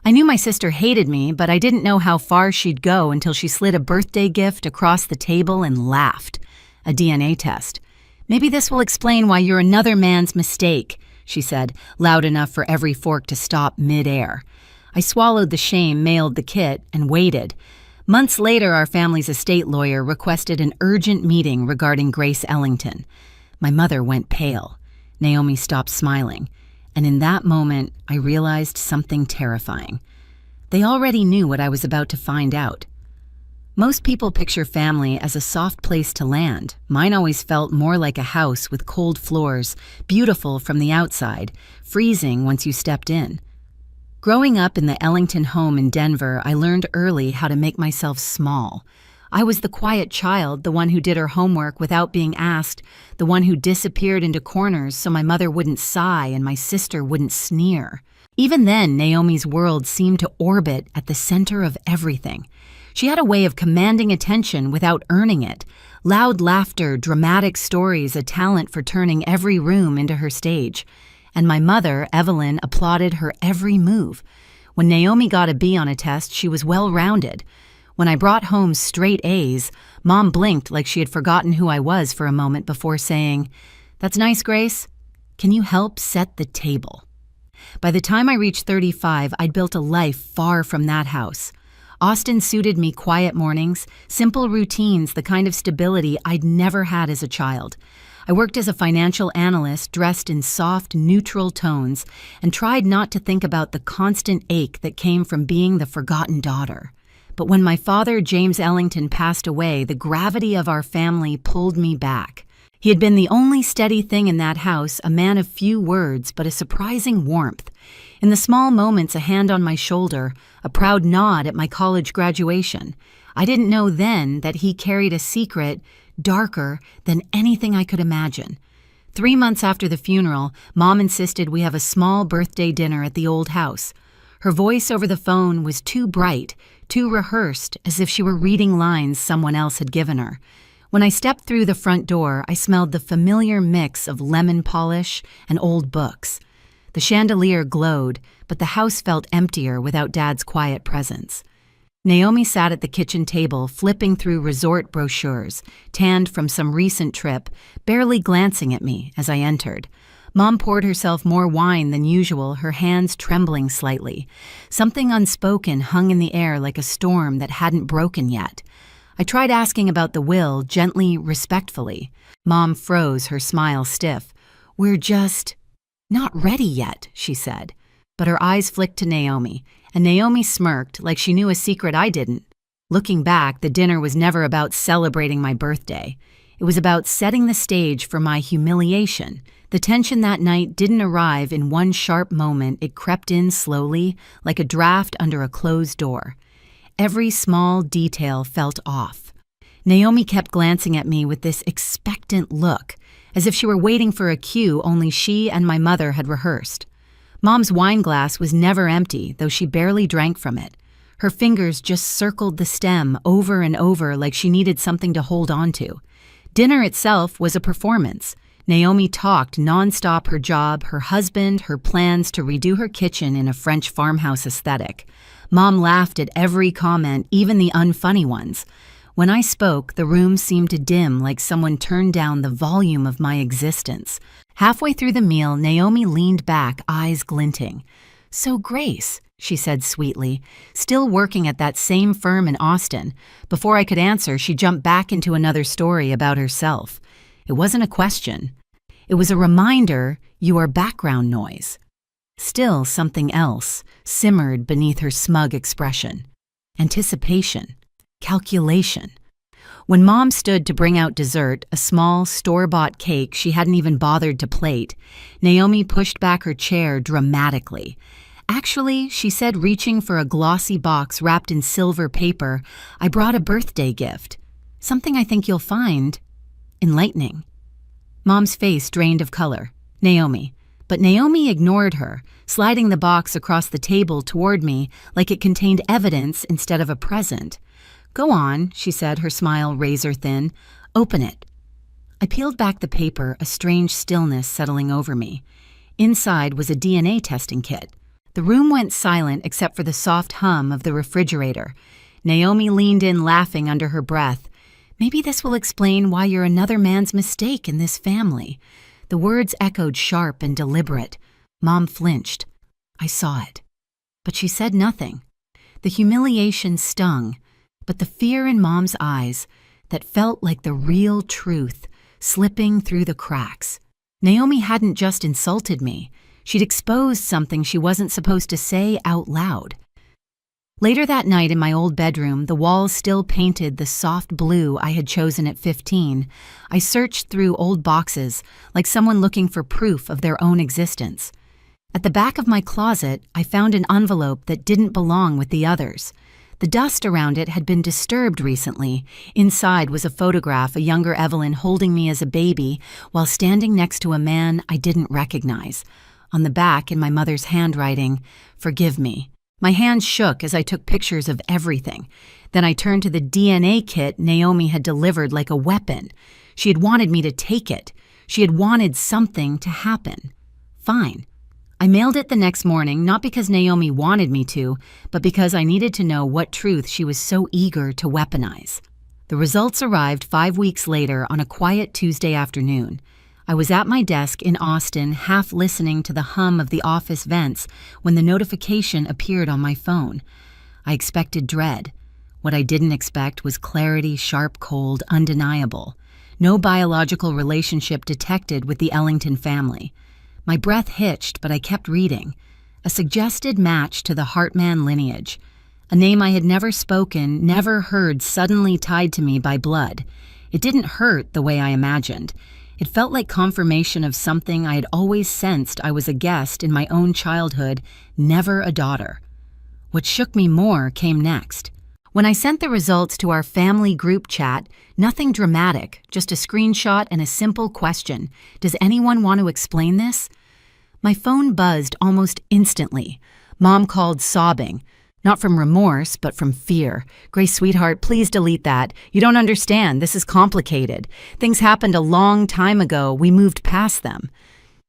I knew my sister hated me, but I didn't know how far she'd go until she slid a birthday gift across the table and laughed. A DNA test. "Maybe this will explain why you're another man's mistake," she said, loud enough for every fork to stop mid-air. I swallowed the shame, mailed the kit, and waited. Months later, our family's estate lawyer requested an urgent meeting regarding Grace Ellington. My mother went pale. Naomi stopped smiling. And in that moment, I realized something terrifying. They already knew what I was about to find out. Most people picture family as a soft place to land. Mine always felt more like a house with cold floors, beautiful from the outside, freezing once you stepped in. Growing up in the Ellington home in Denver, I learned early how to make myself small. I was the quiet child, the one who did her homework without being asked, the one who disappeared into corners so my mother wouldn't sigh and my sister wouldn't sneer. Even then, Naomi's world seemed to orbit at the center of everything. She had a way of commanding attention without earning it. Loud laughter, dramatic stories, a talent for turning every room into her stage. And my mother, Evelyn, applauded her every move. When Naomi got a B on a test, she was well-rounded. When I brought home straight A's, Mom blinked like she had forgotten who I was for a moment before saying, "That's nice, Grace. Can you help set the table?" By the time I reached 35, I'd built a life far from that house. Austin suited me: quiet mornings, simple routines, the kind of stability I'd never had as a child. I worked as a financial analyst dressed in soft, neutral tones and tried not to think about the constant ache that came from being the forgotten daughter. But when my father, James Ellington, passed away, the gravity of our family pulled me back. He had been the only steady thing in that house, a man of few words, but a surprising warmth. In the small moments, a hand on my shoulder, a proud nod at my college graduation. I didn't know then that he carried a secret darker than anything I could imagine. 3 months after the funeral, Mom insisted we have a small birthday dinner at the old house. Her voice over the phone was too bright, too rehearsed, as if she were reading lines someone else had given her. When I stepped through the front door, I smelled the familiar mix of lemon polish and old books. The chandelier glowed, but the house felt emptier without Dad's quiet presence. Naomi sat at the kitchen table, flipping through resort brochures, tanned from some recent trip, barely glancing at me as I entered. Mom poured herself more wine than usual, her hands trembling slightly. Something unspoken hung in the air like a storm that hadn't broken yet. I tried asking about the will, gently, respectfully. Mom froze, her smile stiff. "We're just not ready yet," she said. But her eyes flicked to Naomi, and Naomi smirked like she knew a secret I didn't. Looking back, the dinner was never about celebrating my birthday. It was about setting the stage for my humiliation. The tension that night didn't arrive in one sharp moment. It crept in slowly, like a draft under a closed door. Every small detail felt off. Naomi kept glancing at me with this expectant look, as if she were waiting for a cue only she and my mother had rehearsed. Mom's wine glass was never empty, though she barely drank from it. Her fingers just circled the stem over and over like she needed something to hold on to. Dinner itself was a performance. Naomi talked nonstop: her job, her husband, her plans to redo her kitchen in a French farmhouse aesthetic. Mom laughed at every comment, even the unfunny ones. When I spoke, the room seemed to dim like someone turned down the volume of my existence. Halfway through the meal, Naomi leaned back, eyes glinting. "So, Grace," she said sweetly, still working at that same firm in Austin. Before I could answer, she jumped back into another story about herself. It wasn't a question. It was a reminder: you are background noise. Still, something else simmered beneath her smug expression. Anticipation. Calculation. When Mom stood to bring out dessert, a small, store-bought cake she hadn't even bothered to plate, Naomi pushed back her chair dramatically. "Actually," she said, reaching for a glossy box wrapped in silver paper, "I brought a birthday gift. Something I think you'll find enlightening." Mom's face drained of color. "Naomi." But Naomi ignored her, sliding the box across the table toward me like it contained evidence instead of a present. "Go on," she said, her smile razor-thin. "Open it." I peeled back the paper, a strange stillness settling over me. Inside was a DNA testing kit. The room went silent except for the soft hum of the refrigerator. Naomi leaned in laughing under her breath. Maybe this will explain why you're another man's mistake in this family. The words echoed sharp and deliberate. Mom flinched. I saw it. But she said nothing. The humiliation stung, but the fear in Mom's eyes that felt like the real truth slipping through the cracks. Naomi hadn't just insulted me. She'd exposed something she wasn't supposed to say out loud. Later that night in my old bedroom, the walls still painted the soft blue I had chosen at 15. I searched through old boxes like someone looking for proof of their own existence. At the back of my closet, I found an envelope that didn't belong with the others. The dust around it had been disturbed recently. Inside was a photograph of younger Evelyn holding me as a baby while standing next to a man I didn't recognize. On the back, in my mother's handwriting, "Forgive me." My hands shook as I took pictures of everything. Then I turned to the DNA kit Naomi had delivered like a weapon. She had wanted me to take it. She had wanted something to happen. Fine. I mailed it the next morning, not because Naomi wanted me to, but because I needed to know what truth she was so eager to weaponize. The results arrived 5 weeks later on a quiet Tuesday afternoon. I was at my desk in Austin, half listening to the hum of the office vents when the notification appeared on my phone. I expected dread. What I didn't expect was clarity, sharp, cold, undeniable. No biological relationship detected with the Ellington family. My breath hitched, but I kept reading. A suggested match to the Hartman lineage. A name I had never spoken, never heard suddenly tied to me by blood. It didn't hurt the way I imagined. It felt like confirmation of something I had always sensed. I was a guest in my own childhood, never a daughter. What shook me more came next. When I sent the results to our family group chat, nothing dramatic, just a screenshot and a simple question. Does anyone want to explain this? My phone buzzed almost instantly. Mom called sobbing. Not from remorse, but from fear. "Grace, sweetheart, please delete that. You don't understand. This is complicated. Things happened a long time ago. We moved past them."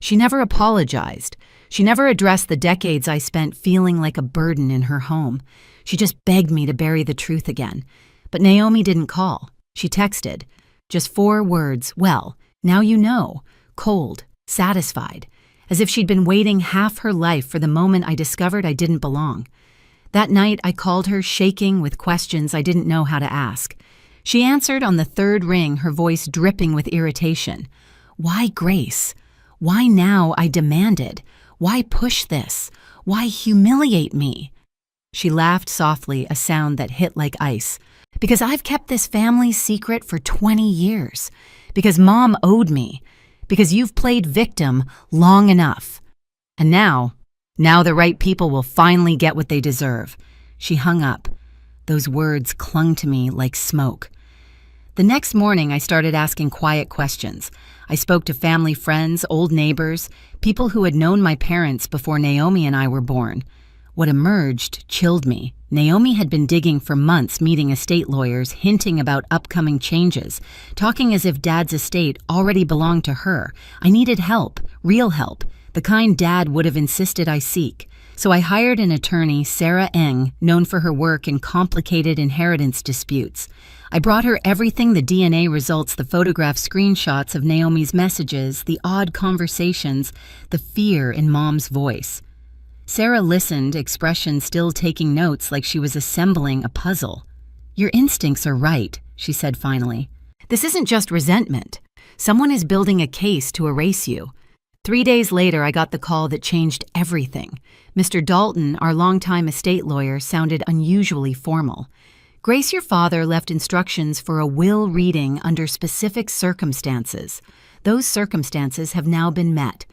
She never apologized. She never addressed the decades I spent feeling like a burden in her home. She just begged me to bury the truth again. But Naomi didn't call. She texted. Just 4 words. "Well, now you know." Cold, satisfied. As if she'd been waiting half her life for the moment I discovered I didn't belong. That night, I called her, shaking with questions I didn't know how to ask. She answered on the 3rd ring, her voice dripping with irritation. "Why Grace? Why now?" I demanded. "Why push this? Why humiliate me?" She laughed softly, a sound that hit like ice. "Because I've kept this family's secret for 20 years. Because Mom owed me. Because you've played victim long enough. And now the right people will finally get what they deserve." She hung up. Those words clung to me like smoke. The next morning, I started asking quiet questions. I spoke to family friends, old neighbors, people who had known my parents before Naomi and I were born. What emerged chilled me. Naomi had been digging for months, meeting estate lawyers, hinting about upcoming changes, talking as if Dad's estate already belonged to her. I needed help, real help. The kind Dad would have insisted I seek. So I hired an attorney, Sarah Eng, known for her work in complicated inheritance disputes. I brought her everything: the DNA results, the photograph screenshots of Naomi's messages, the odd conversations, the fear in Mom's voice. Sarah listened, expression still taking notes like she was assembling a puzzle. "Your instincts are right," she said finally. "This isn't just resentment. Someone is building a case to erase you." 3 days later, I got the call that changed everything. Mr. Dalton, our longtime estate lawyer, sounded unusually formal. "Grace, your father left instructions for a will reading under specific circumstances. Those circumstances have now been met.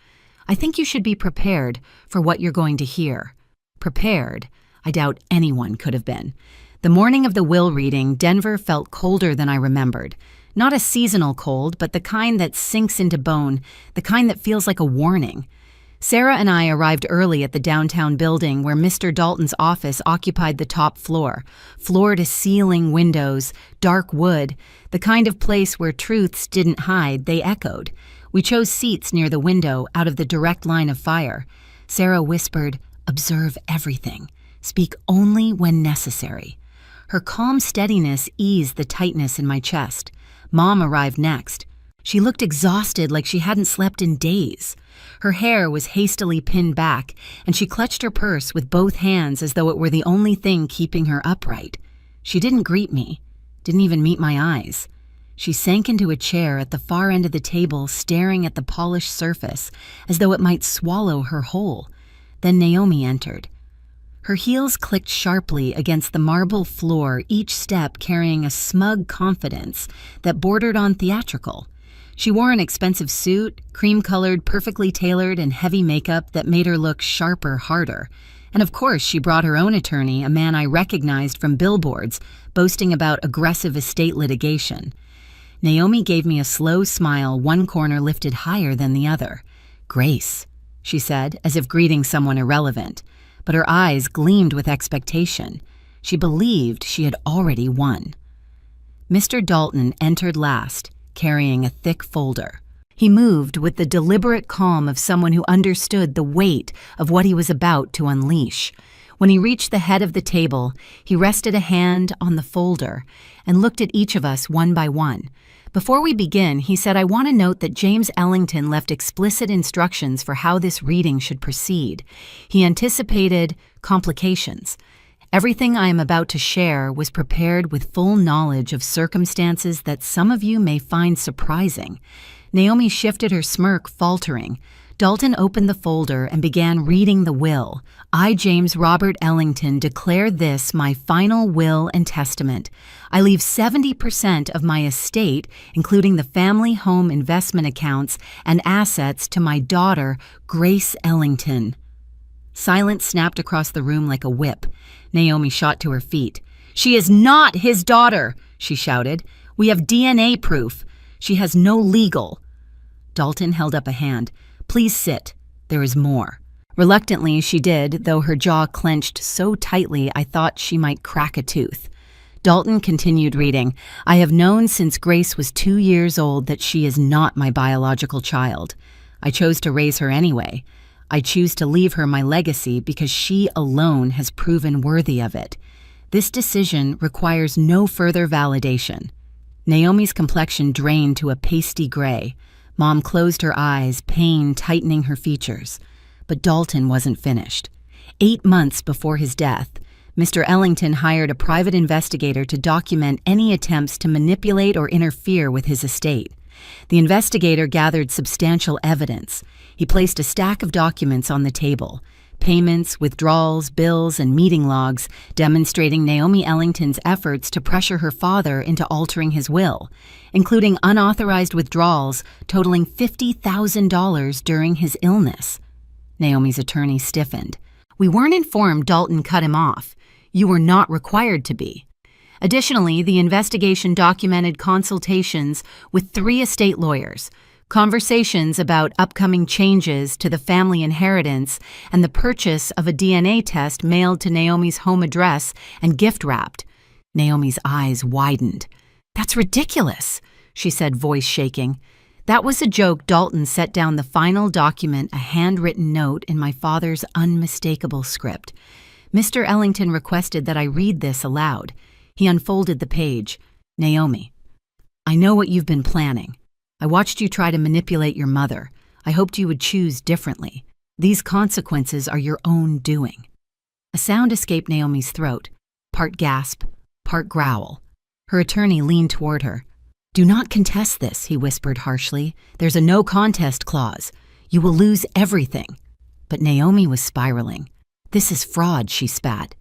I think you should be prepared for what you're going to hear." Prepared? I doubt anyone could have been. The morning of the will reading, Denver felt colder than I remembered. Not a seasonal cold, but the kind that sinks into bone, the kind that feels like a warning. Sarah and I arrived early at the downtown building where Mr. Dalton's office occupied the top floor. Floor-to-ceiling windows, dark wood, the kind of place where truths didn't hide, they echoed. We chose seats near the window, out of the direct line of fire. Sarah whispered, Observe everything. Speak only when necessary. Her calm steadiness eased the tightness in my chest. Mom arrived next. She looked exhausted, like she hadn't slept in days. Her hair was hastily pinned back, and she clutched her purse with both hands as though it were the only thing keeping her upright. She didn't greet me, didn't even meet my eyes. She sank into a chair at the far end of the table, staring at the polished surface, as though it might swallow her whole. Then Naomi entered. Her heels clicked sharply against the marble floor, each step carrying a smug confidence that bordered on theatrical. She wore an expensive suit, cream-colored, perfectly tailored, and heavy makeup that made her look sharper, harder. And of course, she brought her own attorney, a man I recognized from billboards, boasting about aggressive estate litigation. Naomi gave me a slow smile, one corner lifted higher than the other. "Grace," she said, as if greeting someone irrelevant. But her eyes gleamed with expectation. She believed she had already won. Mr. Dalton entered last, carrying a thick folder. He moved with the deliberate calm of someone who understood the weight of what he was about to unleash. When he reached the head of the table, he rested a hand on the folder and looked at each of us one by one. Before we begin, he said, "I want to note that James Ellington left explicit instructions for how this reading should proceed. He anticipated complications. Everything I am about to share was prepared with full knowledge of circumstances that some of you may find surprising." Naomi shifted her smirk, faltering. Dalton opened the folder and began reading the will. "I, James Robert Ellington, declare this my final will and testament. I leave 70% of my estate, including the family home investment accounts and assets, to my daughter, Grace Ellington." Silence snapped across the room like a whip. Naomi shot to her feet. "She is not his daughter," she shouted. "We have DNA proof. She has no legal—" Dalton held up a hand. "Please sit. There is more." Reluctantly, she did, though her jaw clenched so tightly I thought she might crack a tooth. Dalton continued reading. "I have known since Grace was 2 years old that she is not my biological child. I chose to raise her anyway. I choose to leave her my legacy because she alone has proven worthy of it. This decision requires no further validation." Naomi's complexion drained to a pasty gray. Mom closed her eyes, pain tightening her features. But Dalton wasn't finished. 8 months before his death, Mr. Ellington hired a private investigator to document any attempts to manipulate or interfere with his estate. The investigator gathered substantial evidence. He placed a stack of documents on the table: payments, withdrawals, bills, and meeting logs demonstrating Naomi Ellington's efforts to pressure her father into altering his will, including unauthorized withdrawals totaling $50,000 during his illness. Naomi's attorney stiffened. "We weren't informed Dalton cut him off. You were not required to be." Additionally, the investigation documented consultations with 3 estate lawyers, conversations about upcoming changes to the family inheritance, and the purchase of a DNA test mailed to Naomi's home address and gift-wrapped. Naomi's eyes widened. "That's ridiculous," she said, voice shaking. "That was a joke." Dalton set down the final document, a handwritten note in my father's unmistakable script. "Mr. Ellington requested that I read this aloud." He unfolded the page. "Naomi, I know what you've been planning. I watched you try to manipulate your mother. I hoped you would choose differently. These consequences are your own doing." A sound escaped Naomi's throat, part gasp, part growl. Her attorney leaned toward her. "Do not contest this," he whispered harshly. "There's a no contest clause. You will lose everything." But Naomi was spiraling. "This is fraud," she spat.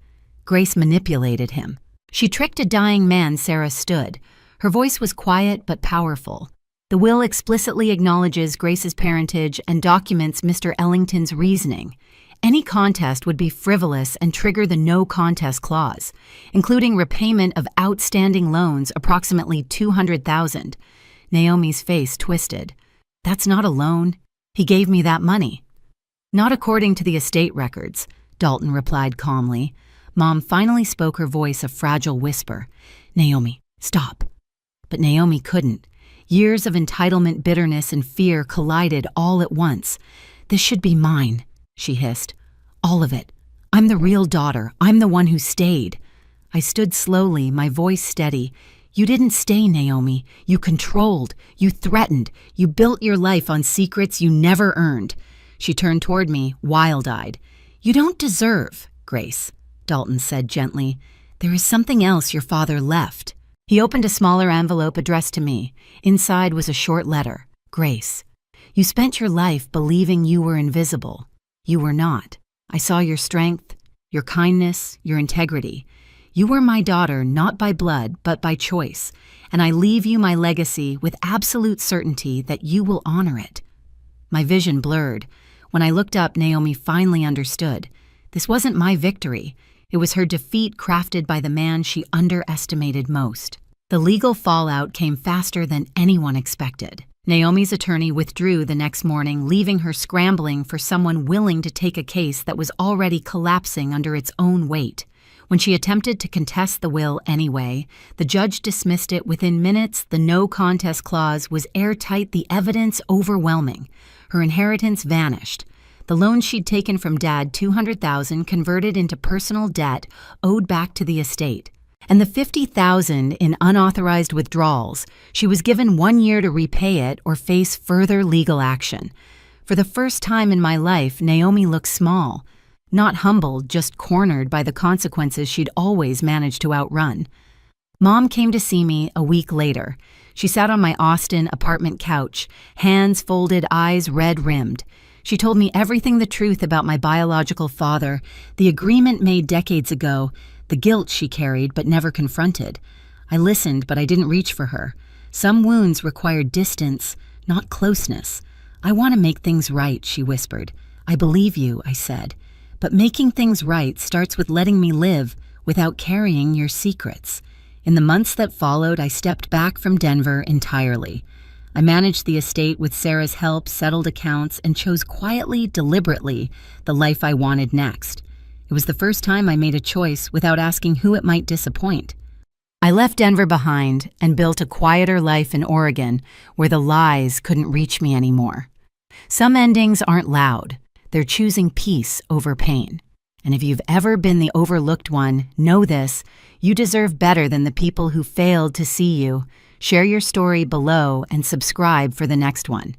"Grace manipulated him. She tricked a dying man." Sarah stood. Her voice was quiet but powerful. "The will explicitly acknowledges Grace's parentage and documents Mr. Ellington's reasoning. Any contest would be frivolous and trigger the no contest clause, including repayment of outstanding loans, approximately $200,000. Naomi's face twisted. "That's not a loan. He gave me that money." "Not according to the estate records," Dalton replied calmly. Mom finally spoke, her voice a fragile whisper. "Naomi, stop." But Naomi couldn't. Years of entitlement, bitterness, and fear collided all at once. "This should be mine," she hissed. All of it. I'm the real daughter. I'm the one who stayed. I stood slowly, my voice steady. You didn't stay, Naomi. You controlled. You threatened. You built your life on secrets you never earned. She turned toward me, wild-eyed. You don't deserve, Grace, Dalton said gently. There is something else your father left. He opened a smaller envelope addressed to me. Inside was a short letter. Grace, you spent your life believing you were invisible. You were not. I saw your strength, your kindness, your integrity. You were my daughter not by blood, but by choice, and I leave you my legacy with absolute certainty that you will honor it. My vision blurred. When I looked up, Naomi finally understood. This wasn't my victory. It was her defeat crafted by the man she underestimated most. The legal fallout came faster than anyone expected. Naomi's attorney withdrew the next morning, leaving her scrambling for someone willing to take a case that was already collapsing under its own weight. When she attempted to contest the will anyway, the judge dismissed it within minutes. The no contest clause was airtight, the evidence overwhelming. Her inheritance vanished. The loan she'd taken from Dad, $200,000, converted into personal debt owed back to the estate. And the $50,000 in unauthorized withdrawals, she was given 1 year to repay it or face further legal action. For the first time in my life, Naomi looked small. Not humbled, just cornered by the consequences she'd always managed to outrun. Mom came to see me a week later. She sat on my Austin apartment couch, hands folded, eyes red-rimmed. She told me everything the truth about my biological father, the agreement made decades ago, the guilt she carried but never confronted. I listened, but I didn't reach for her. Some wounds required distance, not closeness. I want to make things right, she whispered. I believe you, I said. But making things right starts with letting me live without carrying your secrets. In the months that followed, I stepped back from Denver entirely. I managed the estate with Sarah's help, settled accounts, and chose quietly, deliberately, the life I wanted next. It was the first time I made a choice without asking who it might disappoint. I left Denver behind and built a quieter life in Oregon where the lies couldn't reach me anymore. Some endings aren't loud. They're choosing peace over pain. And if you've ever been the overlooked one, know this: you deserve better than the people who failed to see you. Share your story below and subscribe for the next one.